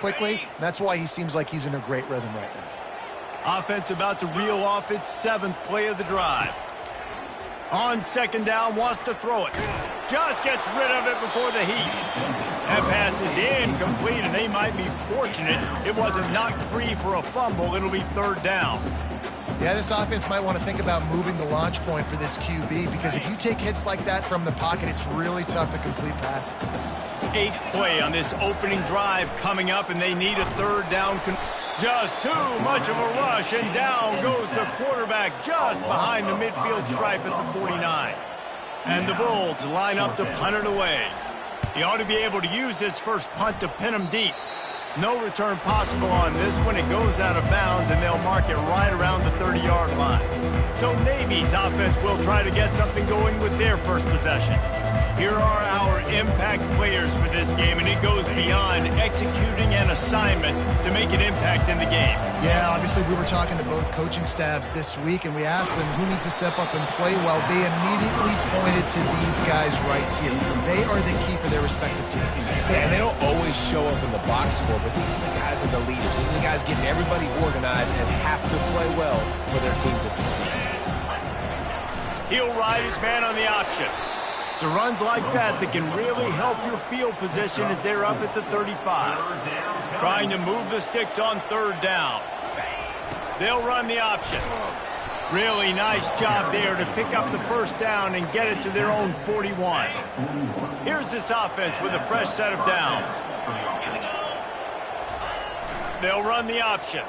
quickly, and that's why he seems like he's in a great rhythm right now. Offense about to reel off its 7th play of the drive. On 2nd down, wants to throw it. Just gets rid of it before the heat. That pass is incomplete, and they might be fortunate it wasn't knocked free for a fumble. It'll be 3rd down. Yeah, this offense might want to think about moving the launch point for this QB, because if you take hits like that from the pocket, it's really tough to complete passes. 8th play on this opening drive coming up, and they need a 3rd down. Just too much of a rush, and down goes the quarterback just behind the midfield stripe at the 49. And the Bulls line up to punt it away. He ought to be able to use this first punt to pin him deep. No return possible on this one. It goes out of bounds, and they'll mark it right around the 30-yard line. So Navy's offense will try to get something going with their first possession. Here are our impact players for this game, and it goes beyond executing an assignment to make an impact in the game. Yeah, obviously we were talking to both coaching staffs this week, and we asked them who needs to step up and play well. They immediately pointed to these guys right here. They are the key for their respective teams. Yeah, and they don't always show up in the box score, but these are the guys are the leaders. These are the guys getting everybody organized and have to play well for their team to succeed. He'll ride his man on the option. So runs like that can really help your field position as they're up at the 35. Trying to move the sticks on 3rd down. They'll run the option. Really nice job there to pick up the 1st down and get it to their own 41. Here's this offense with a fresh set of downs. They'll run the option.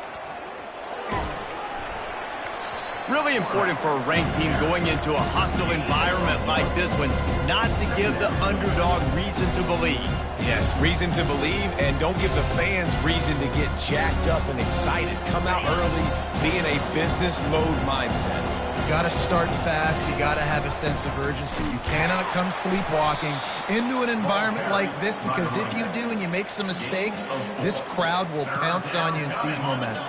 Really important for a ranked team going into a hostile environment like this one, not to give the underdog reason to believe. Yes, reason to believe, and don't give the fans reason to get jacked up and excited. Come out early, be in a business mode mindset. You got to start fast. You got to have a sense of urgency. You cannot come sleepwalking into an environment like this, because if you do and you make some mistakes, this crowd will pounce on you and seize momentum.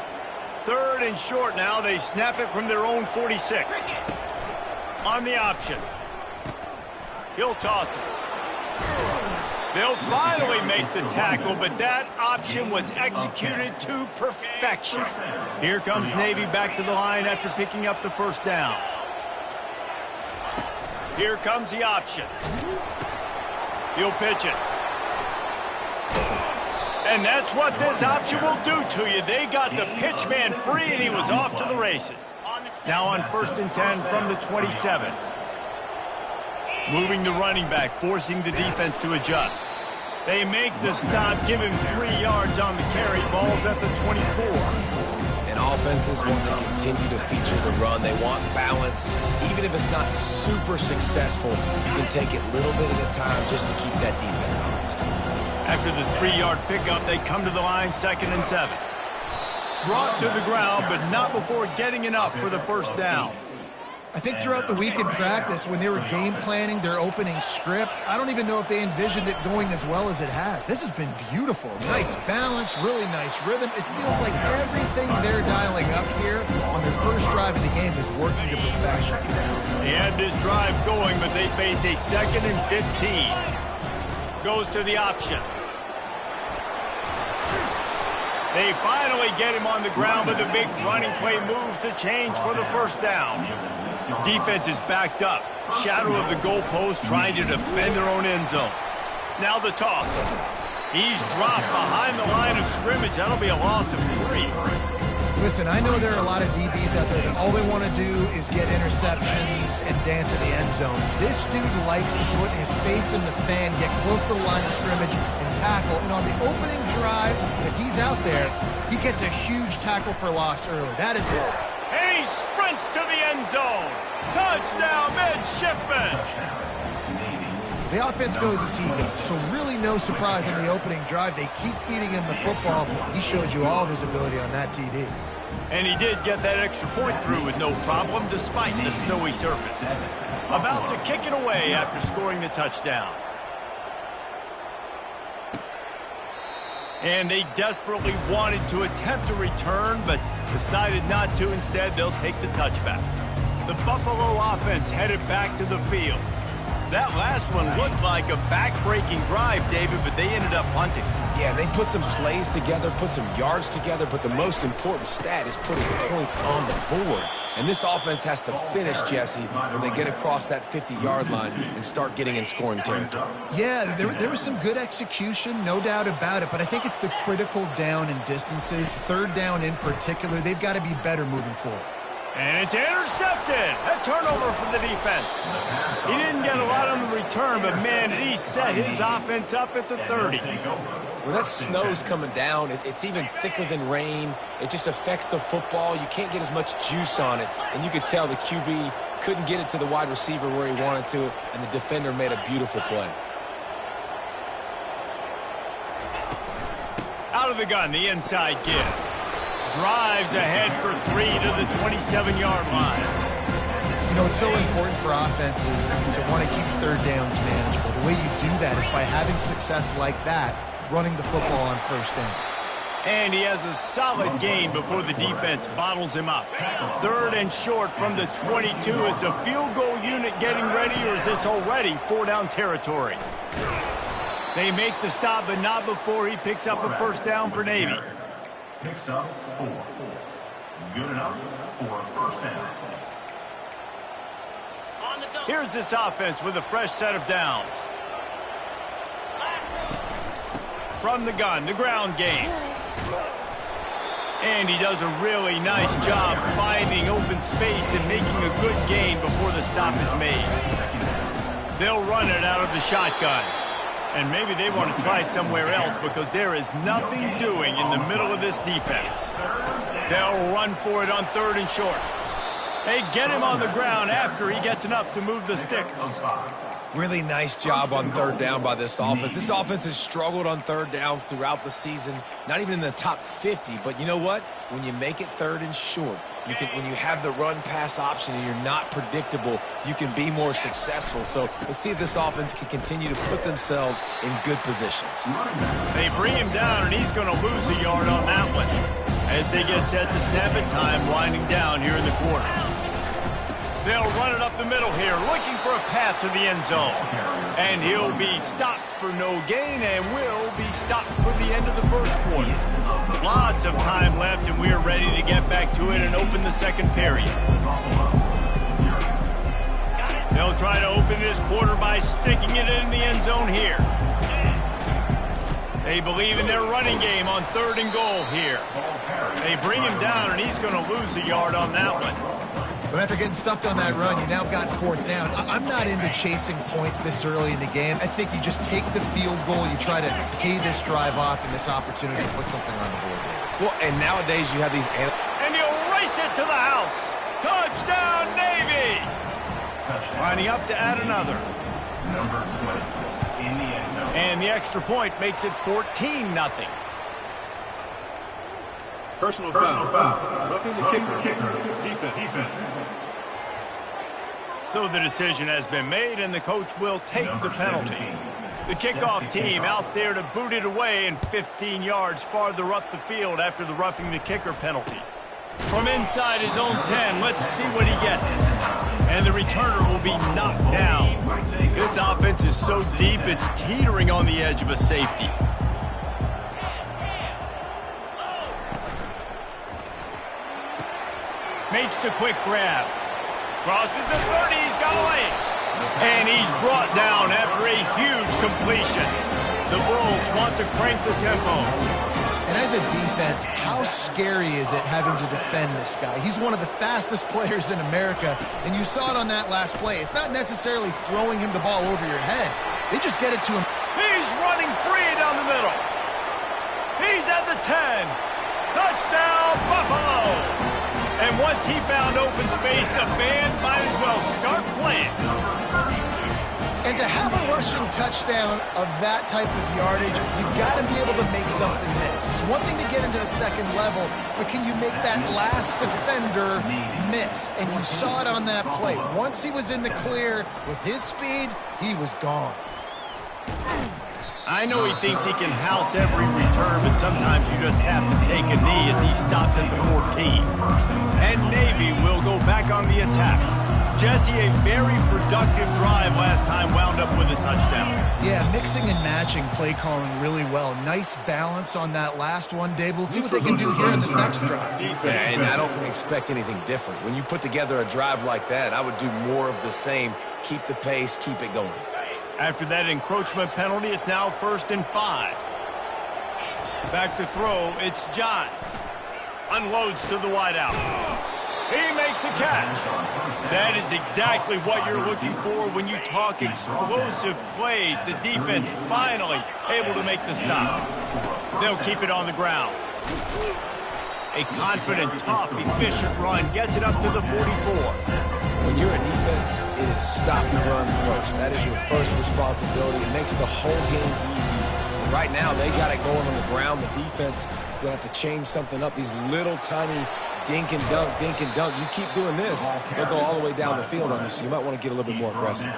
3rd and short now. They snap it from their own 46. On the option. He'll toss it. They'll finally make the tackle, but that option was executed to perfection. Here comes Navy back to the line after picking up the 1st down. Here comes the option. He'll pitch it. And that's what this option will do to you. They got the pitch man free, and he was off to the races. Now on 1st and 10 from the 27. Moving the running back, forcing the defense to adjust. They make the stop, give him 3 yards on the carry. Ball's at the 24. And offenses want to continue to feature the run. They want balance. Even if it's not super successful, you can take it little bit at a time just to keep that defense honest. After the 3-yard pickup, they come to the line, 2nd and 7. Brought to the ground, but not before getting enough for the 1st down. I think throughout the week in practice, when they were game planning their opening script, I don't even know if they envisioned it going as well as it has. This has been beautiful. Nice balance, really nice rhythm. It feels like everything they're dialing up here on their first drive of the game is working to perfection. They had this drive going, but they face a 2nd and 15. Goes to the option. They finally get him on the ground, but the big running play moves the change for the 1st down. Defense is backed up. Shadow of the goalpost, trying to defend their own end zone. Now the toss. He's dropped behind the line of scrimmage. That'll be a loss of 3. Listen, I know there are a lot of DBs out there that all they want to do is get interceptions and dance in the end zone. This dude likes to put his face in the fan, get close to the line of scrimmage, and tackle. And on the opening drive, if he's out there, he gets a huge tackle for loss early. That is his. And he sprints to the end zone. Touchdown, midshipman. The offense goes as he goes, so really no surprise in the opening drive. They keep feeding him the football. He showed you all of his ability on that TD. And he did get that extra point through with no problem, despite the snowy surface. About to kick it away after scoring the touchdown. And they desperately wanted to attempt a return, but decided not to. Instead, they'll take the touchback. The Buffalo offense headed back to the field. That last one looked like a back-breaking drive, David, but they ended up punting. Yeah, they put some plays together, put some yards together, but the most important stat is putting points on the board. And this offense has to finish, Jesse, when they get across that 50-yard line and start getting in scoring territory. Yeah, there was some good execution, no doubt about it, but I think it's the critical down and distances, third down in particular. They've got to be better moving forward. And it's intercepted. A turnover for the defense. He didn't get a lot on the return, but, man, did he set his offense up at the 30. When that snow's coming down, it's even thicker than rain. It just affects the football. You can't get as much juice on it. And you could tell the QB couldn't get it to the wide receiver where he wanted to, and the defender made a beautiful play. Out of the gun, the inside give. Drives ahead for 3 to the 27-yard line. You know, it's so important for offenses to want to keep third downs manageable. The way you do that is by having success like that, running the football on first down. And he has a solid gain before the defense bottles him up. Third and short from the 22. Is the field goal unit getting ready, or is this already 4-down territory? They make the stop, but not before he picks up a first down for Navy. Picks up 4. Good enough for a first down. Here's this offense with a fresh set of downs. From the gun, the ground game. And he does a really nice job finding open space and making a good gain before the stop is made. They'll run it out of the shotgun. And maybe they want to try somewhere else because there is nothing doing in the middle of this defense. They'll run for it on third and short. They get him on the ground after he gets enough to move the sticks. Really nice job on third down by this offense. This offense has struggled on third downs throughout the season, not even in the top 50. But you know what? When you make it third and short, when you have the run-pass option and you're not predictable, you can be more successful. So let's see if this offense can continue to put themselves in good positions. They bring him down, and he's going to lose a yard on that one as they get set to snap it time, winding down here in the quarter. They'll run it up the middle here, looking for a path to the end zone. And he'll be stopped for no gain and will be stopped for the end of the first quarter. Lots of time left, and we're ready to get back to it and open the second period. They'll try to open this quarter by sticking it in the end zone here. They believe in their running game on third and goal here. They bring him down, and he's going to lose a yard on that one. So after getting stuffed on that run, you now got fourth down. I'm not into chasing points this early in the game. I think you just take the field goal. You try to pay this drive off and this opportunity to put something on the board. Well, and nowadays you have these... And he'll race it to the house. Touchdown, Navy! Lining up to add another. Number 20 in the end zone. And the extra point makes it 14-0. Personal foul. Roughing the kicker. Defense. So the decision has been made, and the coach will take the penalty. The kickoff team out there to boot it away and 15 yards farther up the field after the roughing the kicker penalty. From inside his own 10, let's see what he gets. And the returner will be knocked down. This offense is so deep, it's teetering on the edge of a safety. Makes the quick grab. Crosses the 30, he's got away. And he's brought down after a huge completion. The Bulls want to crank the tempo. And as a defense, how scary is it having to defend this guy? He's one of the fastest players in America, and you saw it on that last play. It's not necessarily throwing him the ball over your head. They just get it to him. He's running free down the middle. He's at the 10. Touchdown, Buffalo. And once he found open space, the band might as well start playing. And to have a rushing touchdown of that type of yardage, you've got to be able to make something miss. It's one thing to get into the second level, but can you make that last defender miss? And you saw it on that play. Once he was in the clear with his speed, he was gone. I know he thinks he can house every return, but sometimes you just have to take a knee as he stops at the 14. And Navy will go back on the attack. Jesse, a very productive drive last time, wound up with a touchdown. Yeah, mixing and matching play calling really well. Nice balance on that last one, Dave. Let's see what they can do here in this next drive. Yeah, and I don't expect anything different. When you put together a drive like that, I would do more of the same. Keep the pace, keep it going. After that encroachment penalty, it's now 1st and 5. Back to throw, it's Johns. Unloads to the wideout. He makes a catch. That is exactly what you're looking for when you talk explosive plays. The defense finally able to make the stop. They'll keep it on the ground. A confident, tough, efficient run gets it up to the 44. When you're a defense, it is stop the run first. That is your first responsibility. It makes the whole game easy. And right now, they got it going on the ground. The defense is going to have to change something up. These little tiny dink and dunk, dink and dunk. You keep doing this, they'll go all the way down the field on you, so you might want to get a little bit more aggressive.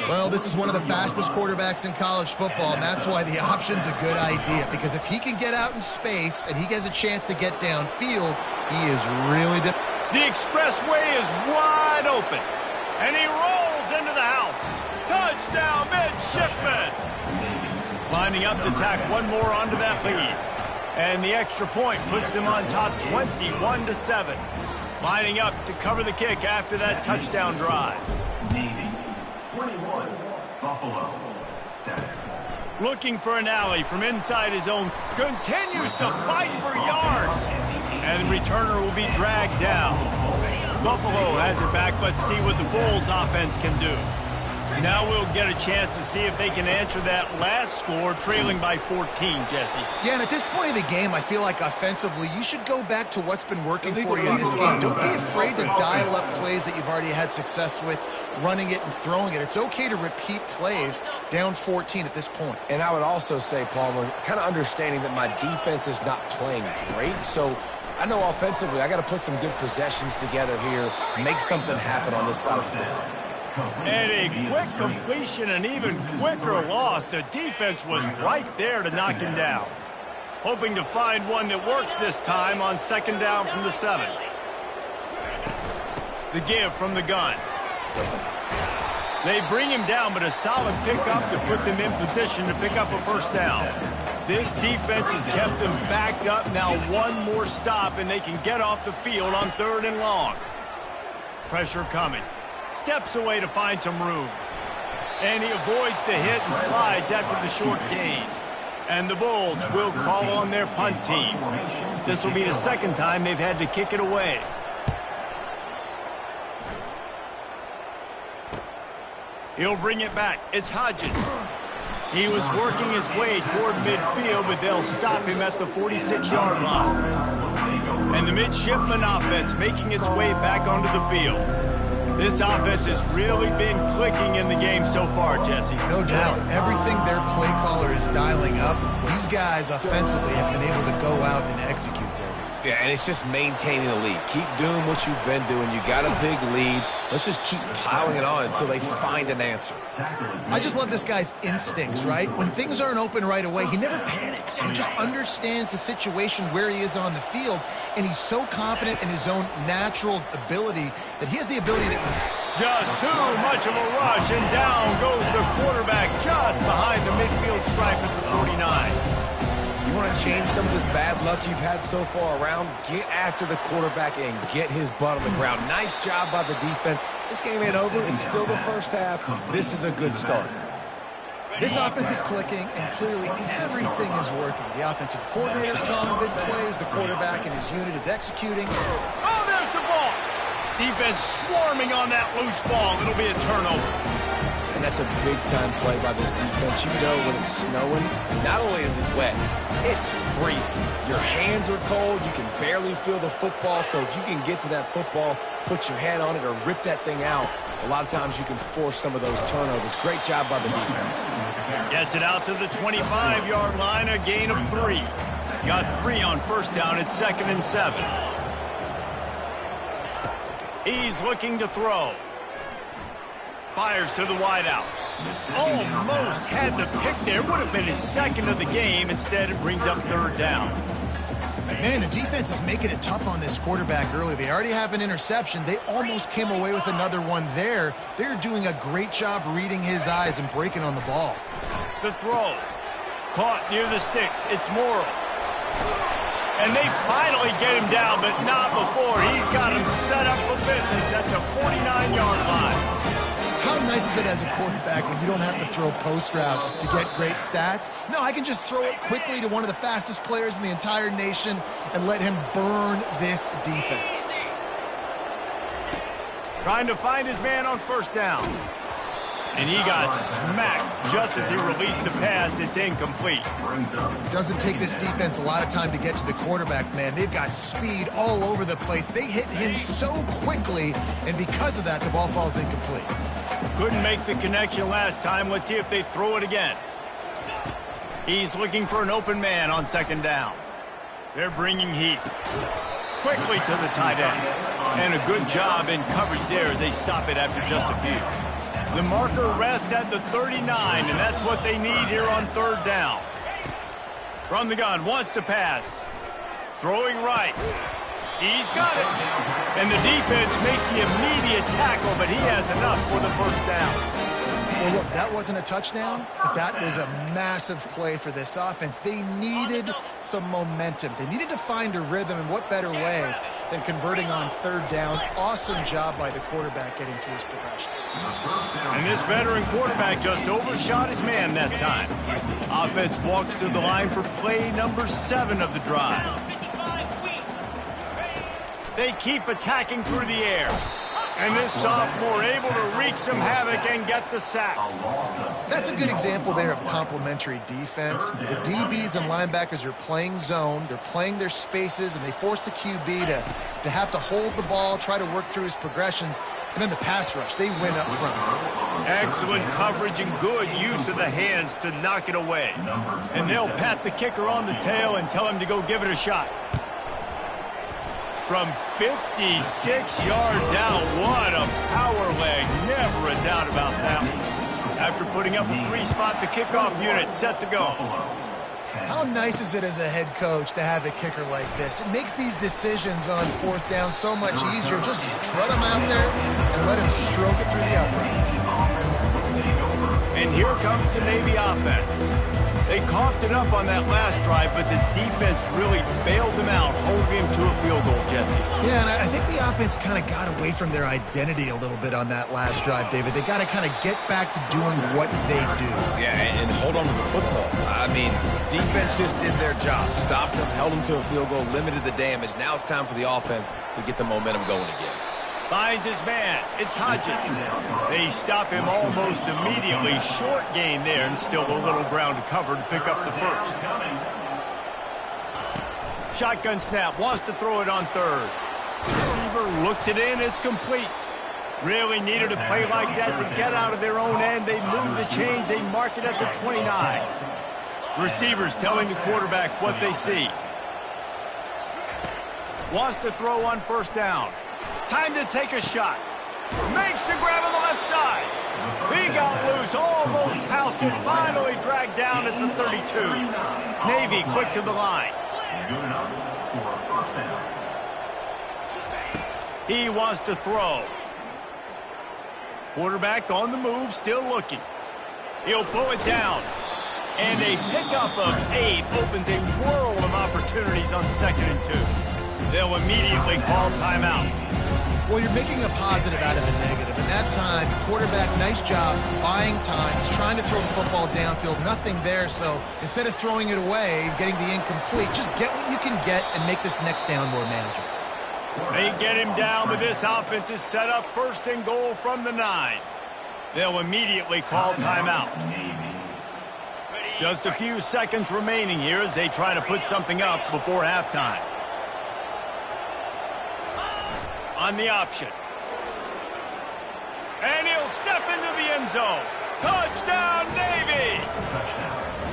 Well, this is one of the fastest quarterbacks in college football, and that's why the option's a good idea. Because if he can get out in space and he has a chance to get downfield, he is really... The expressway is wide open, and he rolls into the house. Touchdown, midshipman! Lining up to tack one more onto that lead. And the extra point puts them on top 21-7. Lining up to cover the kick after that touchdown drive. Navy, 21, Buffalo, 7. Looking for an alley from inside his own. Continues to fight for yards. And the returner will be dragged down. Buffalo has it back. Let's see what the Bulls offense can do. Now we'll get a chance to see if they can answer that last score, trailing by 14, Jesse. Yeah, and at this point of the game, I feel like offensively, you should go back to what's been working for you in this game. Don't be afraid to dial up plays that you've already had success with, running it and throwing it. It's okay to repeat plays down 14 at this point. And I would also say, Palmer, kind of understanding that my defense is not playing great, so I know offensively I got to put some good possessions together here, make something happen on this side of the football. And a quick completion, an even quicker loss. The defense was right there to knock him down. Hoping to find one that works this time on 2nd down from the 7. The give from the gun. They bring him down, but a solid pickup to put them in position to pick up a 1st down. This defense has kept them backed up. Now one more stop, and they can get off the field on 3rd and long. Pressure coming. Steps away to find some room. And he avoids the hit and slides after the short gain. And the Bulls will call on their punt team. This will be the 2nd time they've had to kick it away. He'll bring it back. It's Hodges. He was working his way toward midfield, but they'll stop him at the 46-yard line. And the midshipman offense making its way back onto the field. This offense has really been clicking in the game so far, Jesse. No doubt. Everything their play caller is dialing up, these guys offensively have been able to go out and execute there. Yeah, and it's just maintaining the lead. Keep doing what you've been doing. You got a big lead. Let's just keep piling it on until they find an answer. I just love this guy's instincts, right? When things aren't open right away, he never panics. He just understands the situation where he is on the field, and he's so confident in his own natural ability that he has the ability to... Just too much of a rush, and down goes the quarterback just behind the midfield stripe at the 49. You want to change some of this bad luck you've had so far around? Get after the quarterback and get his butt on the ground. Nice job by the defense. This game ain't over. It's still the 1st half. This is a good start. This offense is clicking, and clearly everything is working. The offensive coordinator's calling good plays. The quarterback and his unit is executing. Oh, there's the ball. Defense swarming on that loose ball. It'll be a turnover. And that's a big-time play by this defense. You know when it's snowing, not only is it wet, it's freezing. Your hands are cold. You can barely feel the football. So if you can get to that football, put your head on it, or rip that thing out, a lot of times you can force some of those turnovers. Great job by the defense. Gets it out to the 25-yard line, a gain of 3. Got 3 on 1st down. It's 2nd and 7. He's looking to throw. Fires to the wideout. Almost had the pick there. Would have been his second of the game. Instead, it brings up third down. Man, the defense is making it tough on this quarterback early. They already have an interception. They almost came away with another one there. They're doing a great job reading his eyes and breaking on the ball. The throw. Caught near the sticks. It's Morrow. And they finally get him down, but not before. He's got him set up for business at the 49-yard line. How nice is it as a quarterback when you don't have to throw post routes to get great stats? No, I can just throw it quickly to one of the fastest players in the entire nation and let him burn this defense. Trying to find his man on first down. And he got smacked just as he released the pass. It's incomplete. It doesn't take this defense a lot of time to get to the quarterback, man. They've got speed all over the place. They hit him so quickly, and because of that, the ball falls incomplete. Couldn't make the connection last time. Let's see if they throw it again. He's looking for an open man on second down. They're bringing heat. Quickly to the tight end. And a good job in coverage there as they stop it after just a few. The marker rests at the 39, and that's what they need here on third down. From the gun, wants to pass. Throwing right. He's got it. And the defense makes the immediate tackle, but he has enough for the first down. Well, look, that wasn't a touchdown, but that was a massive play for this offense. They needed some momentum. They needed to find a rhythm, and what better way than converting on third down. Awesome job by the quarterback getting through his progression. And this veteran quarterback just overshot his man that time. Offense walks to the line for play number 7 of the drive. They keep attacking through the air. And this sophomore able to wreak some havoc and get the sack. That's a good example there of complementary defense. The DBs and linebackers are playing zone. They're playing their spaces, and they force the QB to have to hold the ball, try to work through his progressions. And then the pass rush, they win up front. Excellent coverage and good use of the hands to knock it away. And they'll pat the kicker on the tail and tell him to go give it a shot. From 56 yards out, what a power leg. Never a doubt about that one. After putting up a 3-spot, the kickoff unit set to go. How nice is it as a head coach to have a kicker like this? It makes these decisions on fourth down so much easier. Just trot him out there and let him stroke it through the uprights. And here comes the Navy offense. They coughed it up on that last drive, but the defense really bailed them out, holding him to a field goal, Jesse. Yeah, and I think the offense kind of got away from their identity a little bit on that last drive, David. They got to kind of get back to doing what they do. Yeah, and hold on to the football. I mean, defense just did their job. Stopped them, held them to a field goal, limited the damage. Now it's time for the offense to get the momentum going again. Finds his man. It's Hodges. They stop him almost immediately. Short gain there, and still a little ground to cover to pick up the first. Shotgun snap. Wants to throw it on third. Receiver looks it in. It's complete. Really needed a play like that to get out of their own end. They move the chains. They mark it at the 29. Receivers telling the quarterback what they see. Wants to throw on first down. Time to take a shot. Makes the grab on the left side. He got loose, almost housed it, finally dragged down at the 32. Navy quick to the line. He wants to throw. Quarterback on the move, still looking. He'll pull it down. And a pickup of 8 opens a world of opportunities on 2nd and 2. They'll immediately call timeout. Well, you're making a positive out of a negative. And that time, quarterback, nice job buying time. He's trying to throw the football downfield. Nothing there, so instead of throwing it away, getting the incomplete, just get what you can get and make this next down more manageable. They get him down, but this offense is set up 1st and goal from the 9. They'll immediately call timeout. Just a few seconds remaining here as they try to put something up before halftime. On the option. And he'll step into the end zone. Touchdown, Navy!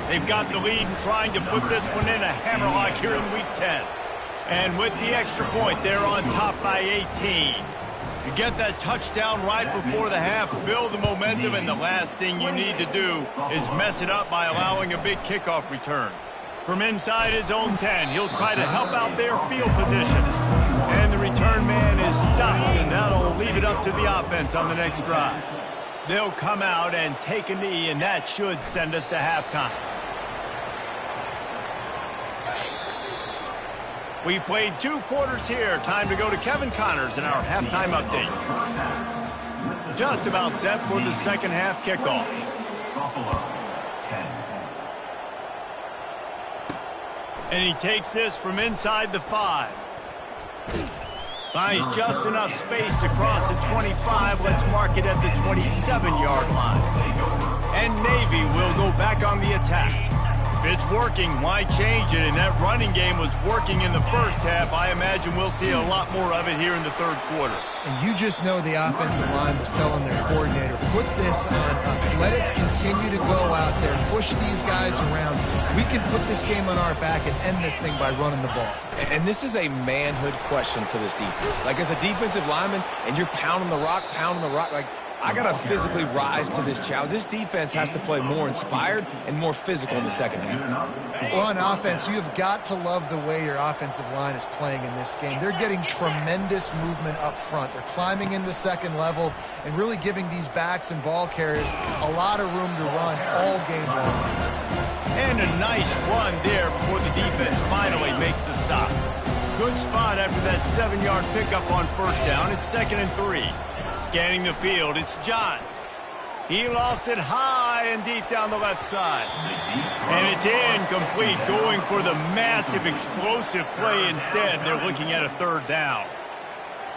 They've got the lead and trying to put this one in a hammerlock here in Week 10. And with the extra point, they're on top by 18. You get that touchdown right before the half, build the momentum, and the last thing you need to do is mess it up by allowing a big kickoff return. From inside his own 10, he'll try to help out their field position. And the return man is stopped, and that'll leave it up to the offense on the next drive. They'll come out and take a knee, and that should send us to halftime. We've played 2 quarters here. Time to go to Kevin Connors in our halftime update. Just about set for the second half kickoff. And he takes this from inside the 5. Finds just enough space to cross the 25. Let's mark it at the 27-yard line. And Navy will go back on the attack. If it's working, why change it? And that running game was working in the first half. I imagine we'll see a lot more of it here in the third quarter. And you just know the offensive line was telling their coordinator, put this on us. Let us continue to go out there, push these guys around. We can put this game on our back and end this thing by running the ball. And this is a manhood question for this defense. Like, as a defensive lineman, and you're pounding the rock, like, I got to physically rise to this challenge. This defense has to play more inspired and more physical in the second half. Well, on offense, you have got to love the way your offensive line is playing in this game. They're getting tremendous movement up front. They're climbing in the second level and really giving these backs and ball carriers a lot of room to run all game long. And a nice run there before the defense finally makes the stop. Good spot after that 7-yard pickup on first down. It's 2nd and 3. Scanning the field, it's Johns. He lost it high and deep down the left side. And it's incomplete, going for the massive explosive play instead. They're looking at a 3rd down.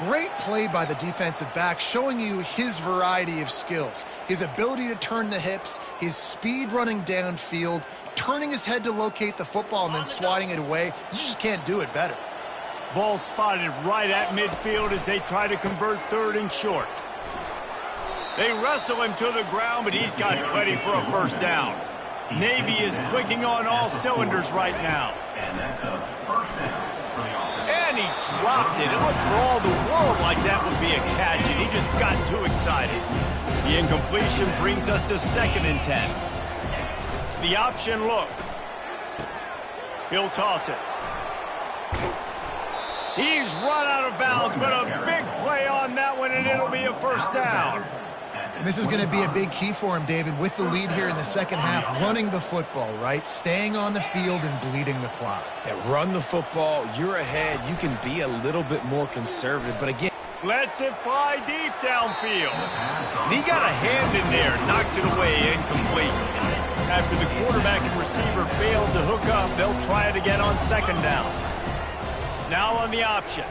Great play by the defensive back, showing you his variety of skills. His ability to turn the hips, his speed running downfield, turning his head to locate the football and then swatting it away. You just can't do it better. Ball spotted right at midfield as they try to convert 3rd and short. They wrestle him to the ground, but he's got plenty for a 1st down. Navy is clicking on all cylinders right now. And that's a 1st down for the offense. And he dropped it. It looked for all the world like that would be a catch, and he just got too excited. The incompletion brings us to 2nd and 10. The option look. He'll toss it. He's run out of bounds, but a big play on that one, and it'll be a 1st down. This is going to be a big key for him, David, with the lead here in the second half, running the football, right? Staying on the field and bleeding the clock. Yeah, run the football. You're ahead. You can be a little bit more conservative. But again, lets it fly deep downfield. And he got a hand in there, knocks it away, incomplete. After the quarterback and receiver failed to hook up, they'll try it again on 2nd down. Now on the option.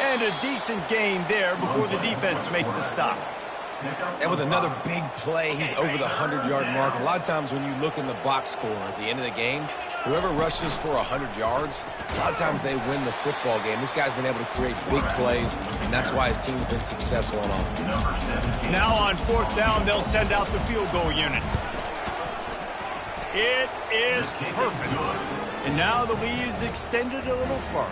And a decent gain there before the defense makes the stop. And with another big play, he's over the 100-yard mark. A lot of times when you look in the box score at the end of the game, whoever rushes for 100 yards, a lot of times they win the football game. This guy's been able to create big plays, and that's why his team's been successful on offense. Now on 4th down, they'll send out the field goal unit. It is perfect. And now the lead is extended a little further.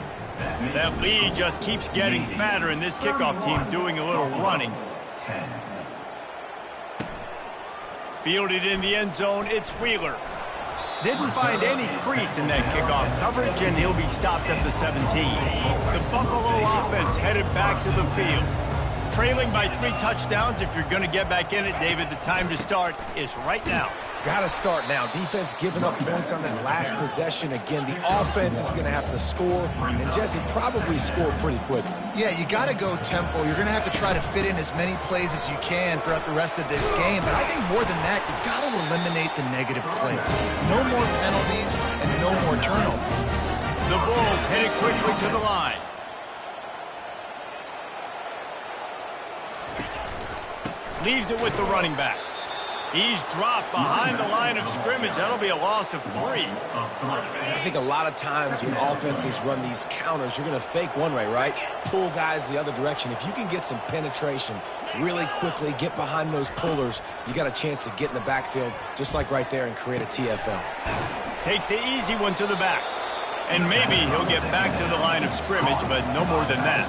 That lead just keeps getting fatter, and this kickoff team doing a little running. Fielded in the end zone, it's Wheeler. Didn't find any crease in that kickoff coverage, and he'll be stopped at the 17. The Buffalo offense headed back to the field. Trailing by 3 touchdowns. If you're going to get back in it, David, the time to start is right now. Got to start now. Defense giving up points on that last possession. Again, the offense is going to have to score, and Jesse probably score pretty quickly. Yeah, you got to go tempo. You're going to have to try to fit in as many plays as you can throughout the rest of this game. But I think more than that, you got to eliminate the negative plays. No more penalties and no more turnovers. The Bulls headed quickly to the line. Leaves it with the running back. He's dropped behind the line of scrimmage. That'll be a loss of 3. I think a lot of times when offenses run these counters, you're going to fake one way, right? Pull guys the other direction. If you can get some penetration really quickly, get behind those pullers, you got a chance to get in the backfield, just like right there, and create a TFL. Takes the easy one to the back. And maybe he'll get back to the line of scrimmage, but no more than that.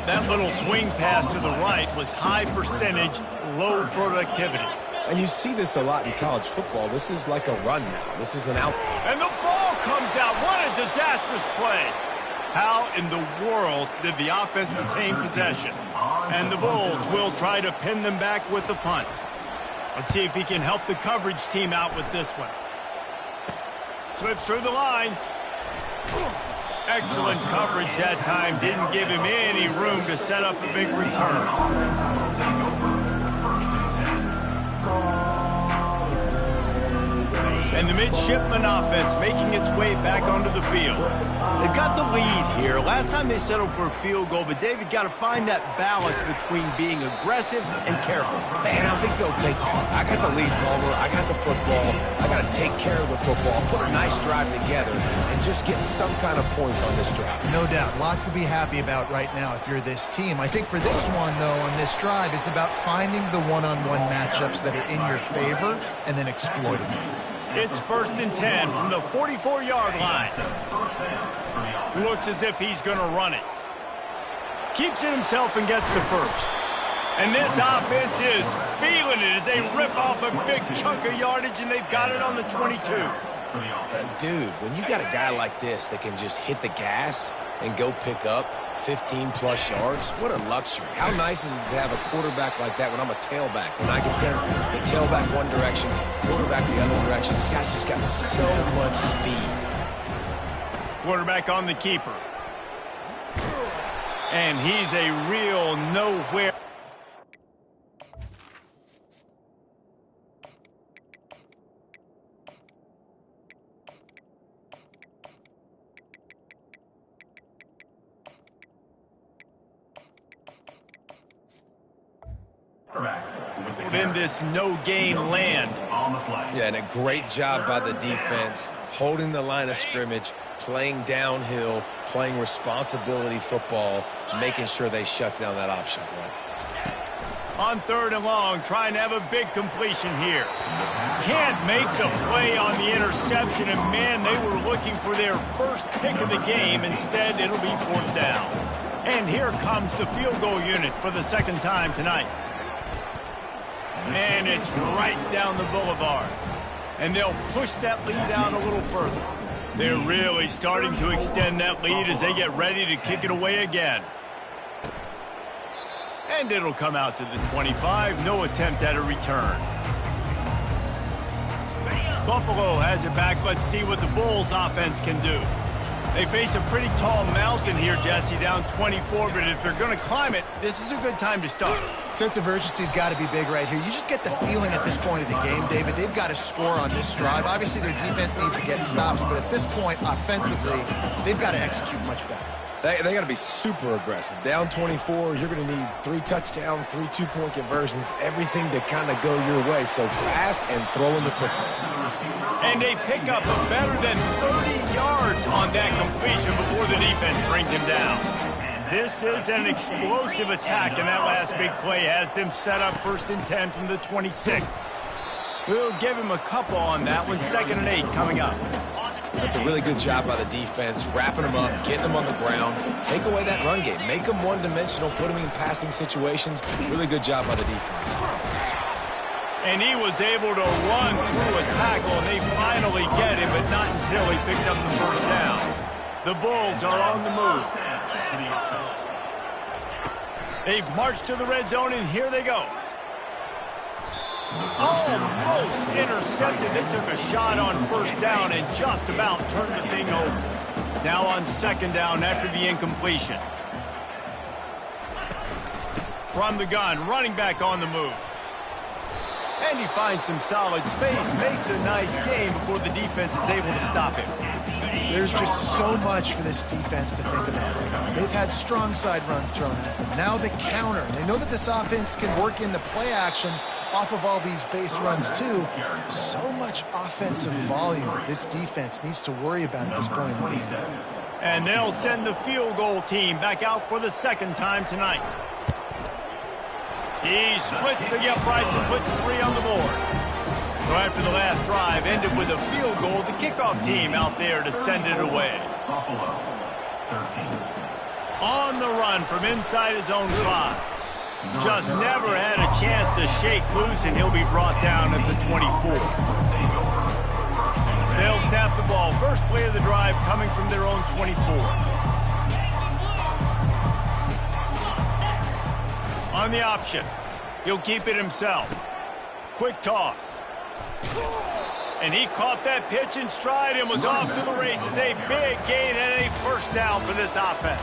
That little swing pass to the right was high percentage, low productivity. And you see this a lot in college football. This is like a run now. This is an out. And the ball comes out. What a disastrous play. How in the world did the offense retain possession? And the Bulls will try to pin them back with the punt. Let's see if he can help the coverage team out with this one. Slips through the line. Excellent coverage that time. Didn't give him any room to set up a big return. And the midshipman offense making its way back onto the field. They've got the lead here. Last time they settled for a field goal, but David got to find that balance between being aggressive and careful. Man, I think they'll take that. I got the lead, Palmer. I got the football. I got to take care of the football, put a nice drive together, and just get some kind of points on this drive. No doubt. Lots to be happy about right now if you're this team. I think for this one, though, on this drive, it's about finding the one-on-one matchups that are in your favor and then exploiting them. It's 1st and 10 from the 44-yard line. Looks as if he's going to run it. Keeps it himself and gets the first. And this offense is feeling it as they rip off a big chunk of yardage, and they've got it on the 22. Dude, when you got a guy like this that can just hit the gas and go pick up 15-plus yards, what a luxury. How nice is it to have a quarterback like that when I'm a tailback? When I can send the tailback one direction, quarterback the other direction. This guy's just got so much speed. Quarterback on the keeper. And he's a real nowhere. In this no-gain land. Yeah, and a great job by the defense, holding the line of scrimmage, playing downhill, playing responsibility football, making sure they shut down that option play. On 3rd and long, trying to have a big completion here. Can't make the play on the interception, and man, they were looking for their first pick of the game. Instead, it'll be 4th down. And here comes the field goal unit for the 2nd time tonight. And it's right down the boulevard. And they'll push that lead out a little further. They're really starting to extend that lead as they get ready to kick it away again. And it'll come out to the 25. No attempt at a return. Buffalo has it back. Let's see what the Bulls offense can do. They face a pretty tall mountain here, Jesse, down 24, but if they're going to climb it, this is a good time to start. Sense of urgency's got to be big right here. You just get the feeling at this point of the game, David, they've got to score on this drive. Obviously, their defense needs to get stops, but at this point, offensively, they've got to execute much better. They got to be super aggressive. Down 24, you're going to need 3 touchdowns, 3 two-point conversions, everything to kind of go your way. So fast and throwing the football. And they pick up a better than 30 yards on that completion before the defense brings him down. This is an explosive attack, and that last big play has them set up 1st and 10 from the 26. We'll give him a couple on that one. 2nd and 8 coming up. That's a really good job by the defense, wrapping them up, getting them on the ground, take away that run game, make them one-dimensional, put them in passing situations. Really good job by the defense. And he was able to run through a tackle, and they finally get him, but not until he picks up the 1st down. The Bulls are on the move. They've marched to the red zone, and here they go. Almost intercepted. They took a shot on 1st down and just about turned the thing over. Now on 2nd down after the incompletion. From the gun, running back on the move. And he finds some solid space, makes a nice game before the defense is able to stop him. There's just so much for this defense to think about right now. They've had strong side runs thrown at them. Now the counter. They know that this offense can work in the play action off of all these base runs too. So much offensive volume this defense needs to worry about at this point in the game. And they'll send the field goal team back out for the 2nd time tonight. He splits the uprights and puts 3 on the board. So after the last drive ended with a field goal, the kickoff team out there to send it away. Buffalo, 13. On the run from inside his own 5. Just never had a chance to shake loose, and he'll be brought down at the 24. They'll snap the ball. First play of the drive coming from their own 24. On the option. He'll keep it himself. Quick toss. And he caught that pitch in stride and was off to the races. A big gain and a first down for this offense.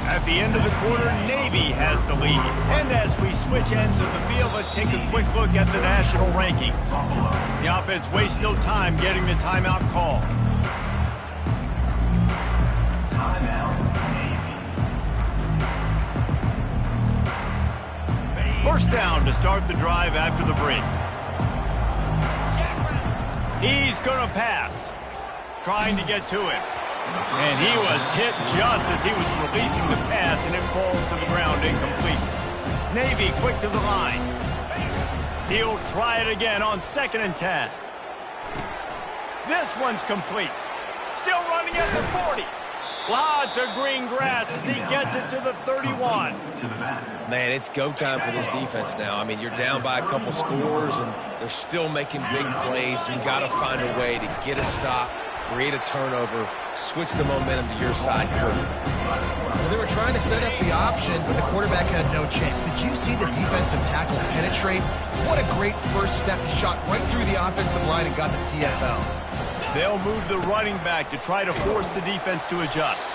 At the end of the quarter, Navy has the lead. And as we switch ends of the field, let's take a quick look at the national rankings. The offense wastes no time getting the timeout call. First down to start the drive after the break. He's going to pass. Trying to get to him. And he was hit just as he was releasing the pass, and it falls to the ground incomplete. Navy quick to the line. He'll try it again on 2nd and 10. This one's complete. Still running at the 40. Lots of green grass as he gets it to the 31. Man, it's go time for this defense now. I mean, you're down by a couple scores, and they're still making big plays. You got to find a way to get a stop, create a turnover, switch the momentum to your side quickly. Well, they were trying to set up the option, but the quarterback had no chance. Did you see the defensive tackle penetrate? What a great first step. He shot right through the offensive line and got the TFL. They'll move the running back to try to force the defense to adjust.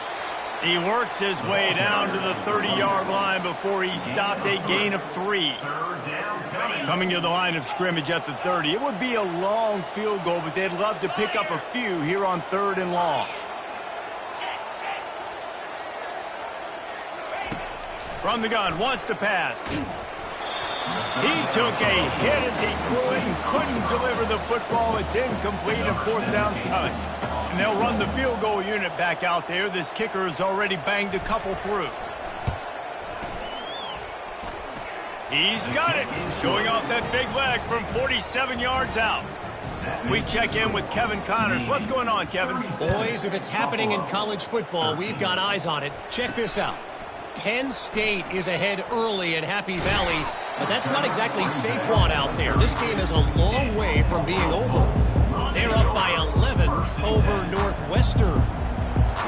He works his way down to the 30-yard line before he stopped, a gain of 3. Coming to the line of scrimmage at the 30. It would be a long field goal, but they'd love to pick up a few here on 3rd and long. From the gun, wants to pass. He took a hit as he threw it and couldn't deliver the football. It's incomplete, and 4th down's coming. And they'll run the field goal unit back out there. This kicker has already banged a couple through. He's got it, showing off that big leg from 47 yards out. We check in with Kevin Connors. What's going on, Kevin? Boys, if it's happening in college football, we've got eyes on it. Check this out. Penn State is ahead early at Happy Valley, but that's not exactly Saquon out there. This game is a long way from being over. They're up by 11 over Northwestern.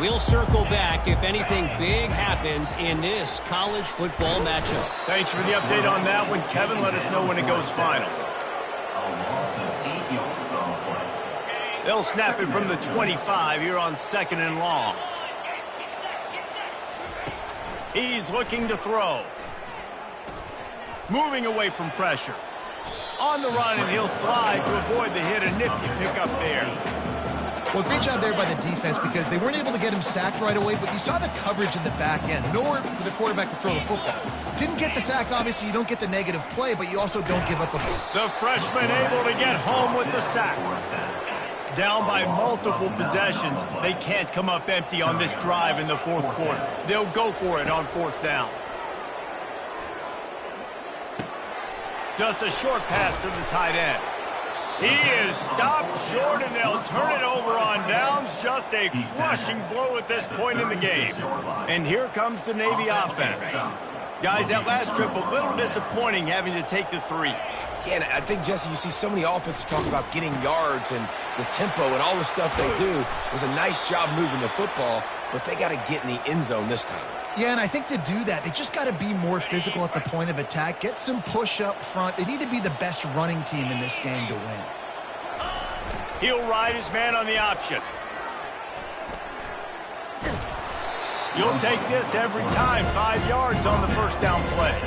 We'll circle back if anything big happens in this college football matchup. Thanks for the update on that one, Kevin. Let us know when it goes final. They'll snap it from the 25 here on 2nd and long. He's looking to throw. Moving away from pressure. On the run, and he'll slide to avoid the hit. A nifty pickup there. Well, great job there by the defense because they weren't able to get him sacked right away, but you saw the coverage in the back end. Nowhere for the quarterback to throw the football. Didn't get the sack, obviously. You don't get the negative play, but you also don't give up a... The freshman able to get home with the sack. Down by multiple possessions. They can't come up empty on this drive in the 4th quarter. They'll go for it on 4th down. Just a short pass to the tight end. He is stopped short, and they'll turn it over on downs. Just a crushing blow at this point in the game. And here comes the Navy offense. Guys, that last trip, a little disappointing having to take the 3. Yeah, and I think, Jesse, you see so many offenses talk about getting yards and the tempo and all the stuff they do. It was a nice job moving the football, but they got to get in the end zone this time. Yeah, and I think to do that, they just got to be more physical at the point of attack, get some push up front. They need to be the best running team in this game to win. He'll ride his man on the option. You'll take this every time. 5 yards on the first down play.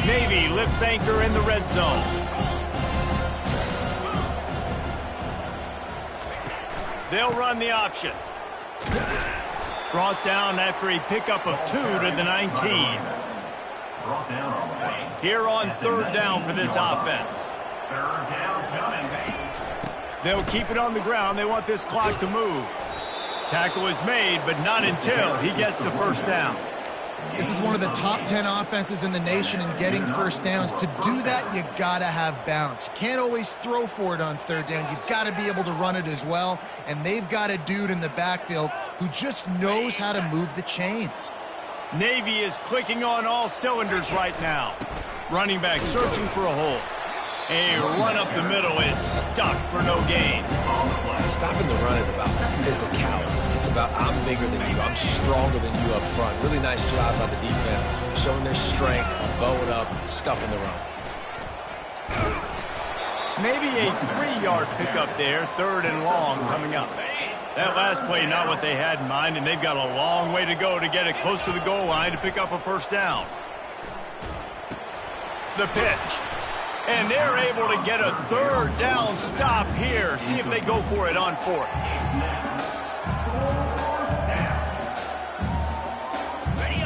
Navy lifts anchor in the red zone. They'll run the option. Brought down after a pickup of 2 to the 19. Here on 3rd down for this offense. They'll keep it on the ground. They want this clock to move. Tackle is made, but not until he gets the first down. This is one of the top 10 offenses in the nation in getting first downs. To do that, you got to have bounce. You can't always throw for it on third down. You've got to be able to run it as well. And they've got a dude in the backfield who just knows how to move the chains. Navy is clicking on all cylinders right now. Running back searching for a hole. A run up the middle is stuck for no gain. Stopping the run is about physicality. It's about I'm bigger than you. I'm stronger than you up front. Really nice job by the defense, showing their strength, bowing up, stuffing the run. Maybe a 3-yard pickup there, 3rd and long coming up. That last play, not what they had in mind, and they've got a long way to go to get it close to the goal line to pick up a first down. The pitch. And they're able to get a 3rd down stop here. See if they go for it on 4th.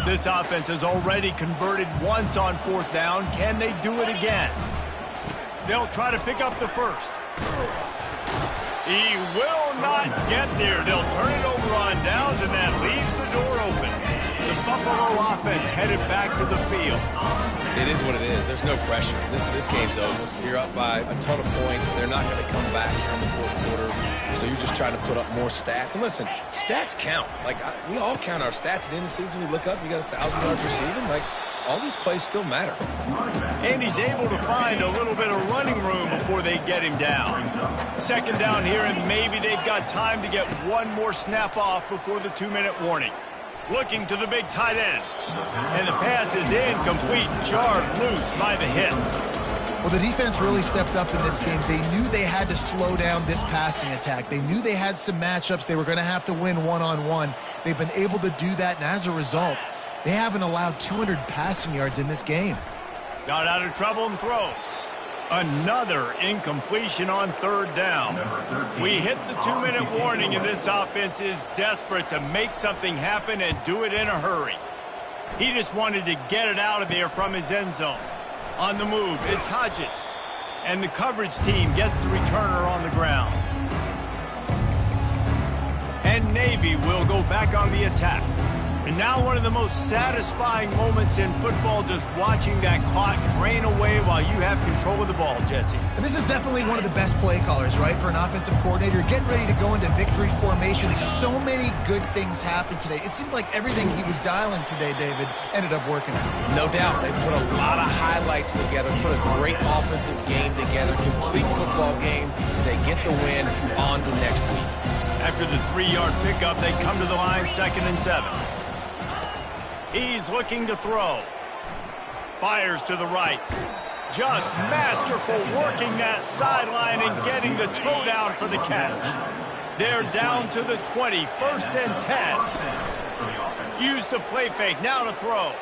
This offense has already converted once on 4th down. Can they do it again? They'll try to pick up the first. He will not get there. They'll turn it over on downs, and that leaves the door open. The Buffalo offense headed back to the field. It is what it is. There's no pressure. This game's over. You're up by a ton of points. They're not going to come back here in the 4th quarter. So you're just trying to put up more stats. And listen, stats count. Like, we all count our stats. At the end of the season, we look up, you got 1,000 yards receiving. Like, all these plays still matter. And he's able to find a little bit of running room before they get him down. 2nd down here, and maybe they've got time to get one more snap off before the 2-minute warning. Looking to the big tight end. And the pass is incomplete, jarred loose by the hit. Well, the defense really stepped up in this game. They knew they had to slow down this passing attack. They knew they had some matchups they were going to have to win one-on-one. They've been able to do that, and as a result, they haven't allowed 200 passing yards in this game. Got out of trouble and throws. Another incompletion on 3rd down. We hit the 2-minute warning, and this offense is desperate to make something happen and do it in a hurry. He just wanted to get it out of there from his end zone. On the move, it's Hodges. And the coverage team gets the returner on the ground. And Navy will go back on the attack. And now one of the most satisfying moments in football, just watching that clock drain away while you have control of the ball, Jesse. And this is definitely one of the best play callers, right, for an offensive coordinator. Getting ready to go into victory formation. So many good things happened today. It seemed like everything he was dialing today, David, ended up working out. No doubt. They put a lot of highlights together, put a great offensive game together, complete football game. They get the win on to next week. After the 3-yard pickup, they come to the line, 2nd and 7. He's looking to throw. Fires to the right. Just masterful working that sideline and getting the toe down for the catch. They're down to the 20, 1st and 10. Use the play fake, now to throw.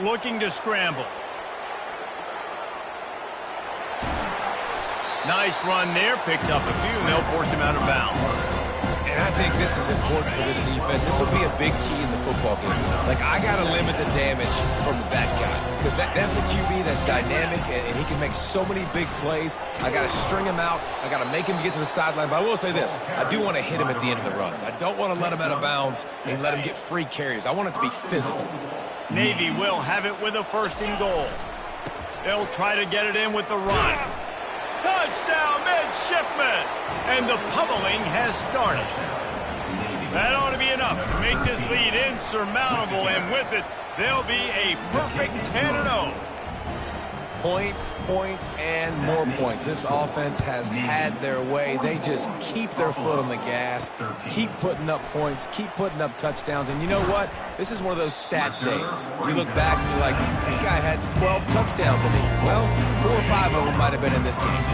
Looking to scramble. Nice run there, picks up a few, and they'll force him out of bounds. And I think this is important for this defense. This will be a big key in the football game. Like, I got to limit the damage from that guy. Because that's a QB that's dynamic, and he can make so many big plays. I got to string him out. I got to make him get to the sideline. But I will say this. I do want to hit him at the end of the runs. I don't want to let him out of bounds and let him get free carries. I want it to be physical. Navy will have it with a 1st and goal. They'll try to get it in with the run. Touchdown, midshipman! And the pummeling has started. That ought to be enough to make this lead insurmountable, and with it, they'll be a perfect 10-0. Points, points, and more points. This offense has had their way. They just keep their foot on the gas, keep putting up points, keep putting up touchdowns. And you know what? This is one of those stats days. You look back and you're like, that guy had 12 touchdowns in it. Well, 4 or 5 of them might have been in this game.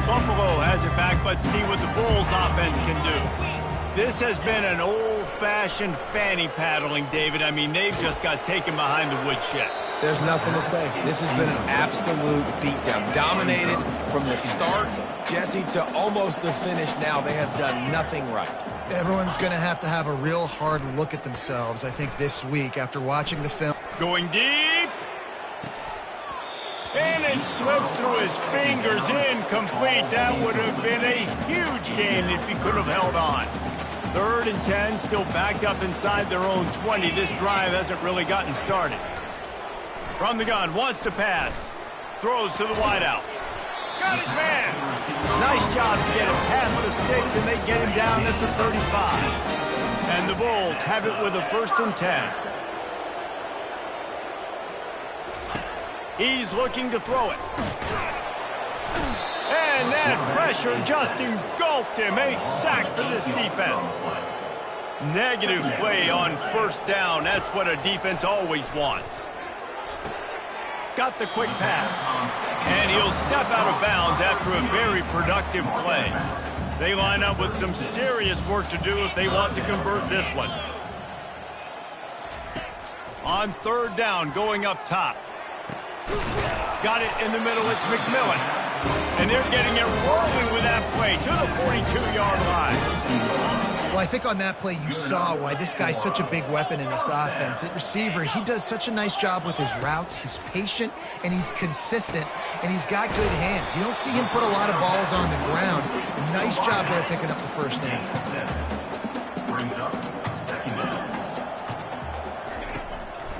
Buffalo has it back. Let's see what the Bulls offense can do. This has been an old-fashioned fanny paddling, David. I mean, they've just got taken behind the woodshed. There's nothing to say. This has been an absolute beatdown. Dominated from the start, Jesse, to almost the finish now. They have done nothing right. Everyone's going to have a real hard look at themselves, I think, this week after watching the film. Going deep. And it slips through his fingers, incomplete. That would have been a huge gain if he could have held on. 3rd and 10, still backed up inside their own 20. This drive hasn't really gotten started. From the gun, wants to pass. Throws to the wideout. Got his man. Nice job to get him past the sticks, and they get him down at the 35. And the Bulls have it with a 1st and 10. He's looking to throw it. And that pressure just engulfed him. A sack for this defense. Negative play on 1st down. That's what a defense always wants. Got the quick pass. And he'll step out of bounds after a very productive play. They line up with some serious work to do if they want to convert this one. On 3rd down, going up top. Got it in the middle. It's McMillan. And they're getting it rolling with that play to the 42-yard line. Well, I think on that play you saw why this guy's such a big weapon in this offense. At receiver, he does such a nice job with his routes. He's patient, and he's consistent, and he's got good hands. You don't see him put a lot of balls on the ground. Nice job there picking up the 1st down. Brings up 2nd down.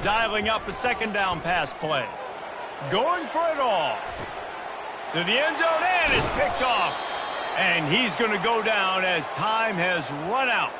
Dialing up a 2nd down pass play. Going for it all. To the end zone, and is picked off. And he's going to go down as time has run out.